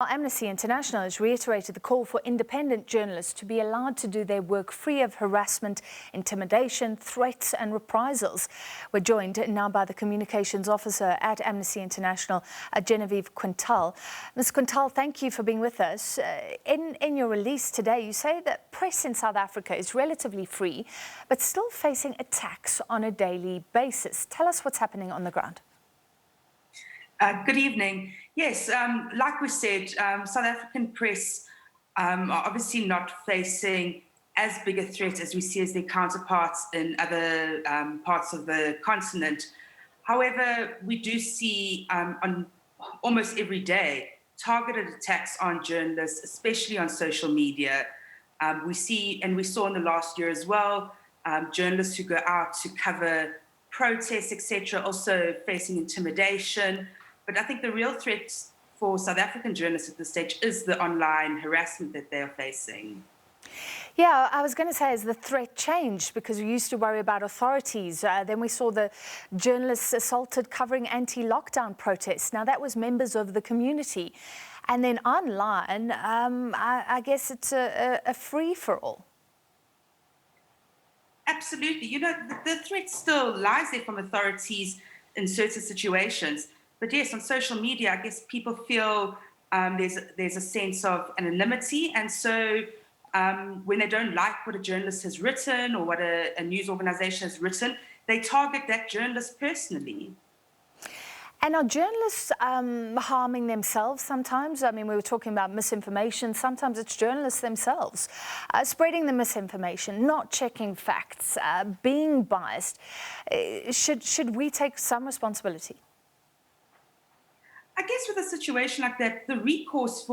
Amnesty International has reiterated the call for independent journalists to be allowed to do their work free of harassment, intimidation, threats and reprisals. We're joined now by the communications officer at Amnesty International, Genevieve Quintal. Ms. Quintal, thank you for being with us. In your release today, you say that press in South Africa is relatively free, but still facing attacks on a daily basis. Tell us what's happening on the ground. Good evening. Yes, like we said, South African press are obviously not facing as big a threat as we see as their counterparts in other parts of the continent. However, we do see on almost every day targeted attacks on journalists, especially on social media. We see, and we saw in the last year as well, journalists who go out to cover protests, etc., also facing intimidation. But I think the real threat for South African journalists at this stage is the online harassment that they're facing. Yeah, I was going to say, has the threat changed? Because we used to worry about authorities. Then we saw the journalists assaulted covering anti-lockdown protests. Now, that was members of the community. And then online, I guess it's a free-for-all. Absolutely. You know, the threat still lies there from authorities in certain situations. But yes, on social media, I guess people feel there's a sense of anonymity. And so when they don't like what a journalist has written or what a news organization has written, they target that journalist personally. And are journalists harming themselves sometimes? I mean, we were talking about misinformation. Sometimes it's journalists themselves spreading the misinformation, not checking facts, being biased. Should we take some responsibility? I guess with a situation like that, the recourse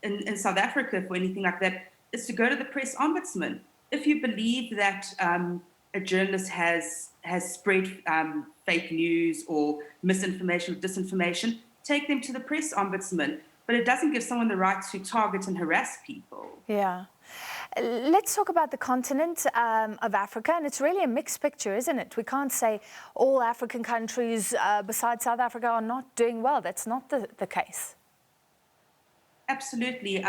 in South Africa for anything like that is to go to the press ombudsman. If you believe that a journalist has spread fake news or misinformation or disinformation, take them to the press ombudsman. But it doesn't give someone the right to target and harass people. Yeah. Let's talk about the continent of Africa, and it's really a mixed picture, isn't it? We can't say all African countries besides South Africa are not doing well. That's not the case. Absolutely.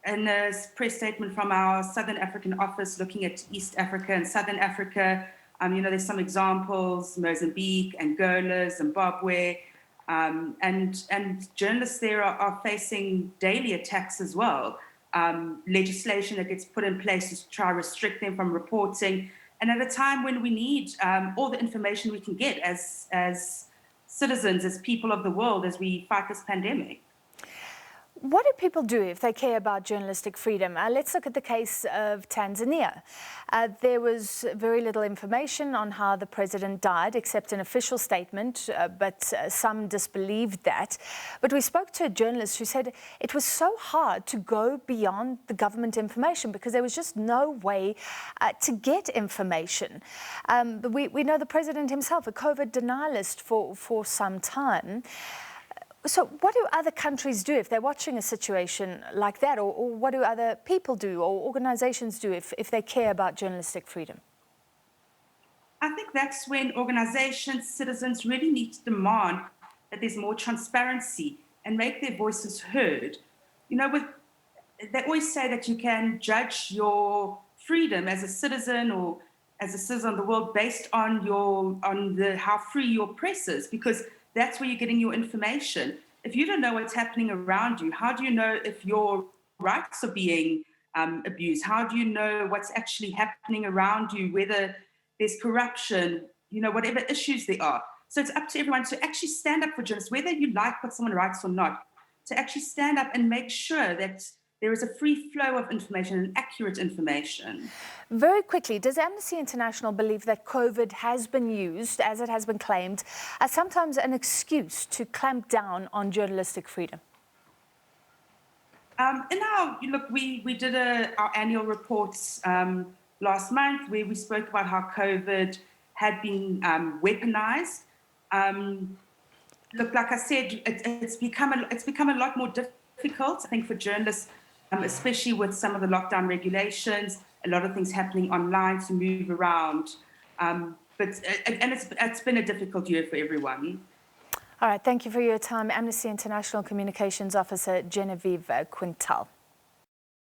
In a press statement from our Southern African office looking at East Africa and Southern Africa, you know, there's some examples: Mozambique, Angola, Zimbabwe, and journalists there are facing daily attacks as well. Legislation that gets put in place to try to restrict them from reporting, and at a time when we need all the information we can get as citizens, as people of the world, as we fight this pandemic. What do people do if they care about journalistic freedom? Let's look at the case of Tanzania. There was very little information on how the president died, except an official statement, but some disbelieved that. But we spoke to a journalist who said it was so hard to go beyond the government information because there was just no way to get information. We know the president himself, a COVID denialist for some time. So what do other countries do if they're watching a situation like that, or what do other people do or organizations do if they care about journalistic freedom? I think that's when organizations, citizens really need to demand that there's more transparency and make their voices heard. You know, they always say that you can judge your freedom as a citizen or as a citizen of the world based on how free your press is, because that's where you're getting your information. If you don't know what's happening around you, how do you know if your rights are being abused? How do you know what's actually happening around you, whether there's corruption, you know, whatever issues there are? So it's up to everyone to actually stand up for journalists, whether you like what someone writes or not, to actually stand up and make sure that there is a free flow of information and accurate information. Very quickly, does Amnesty International believe that COVID has been used, as it has been claimed, as sometimes an excuse to clamp down on journalistic freedom? We did our annual reports last month where we spoke about how COVID had been weaponized. Like I said, it's become a lot more difficult, I think, for journalists, especially with some of the lockdown regulations, a lot of things happening online to move around. But it's been a difficult year for everyone. All right, thank you for your time. Amnesty International Communications Officer Genevieve Quintal.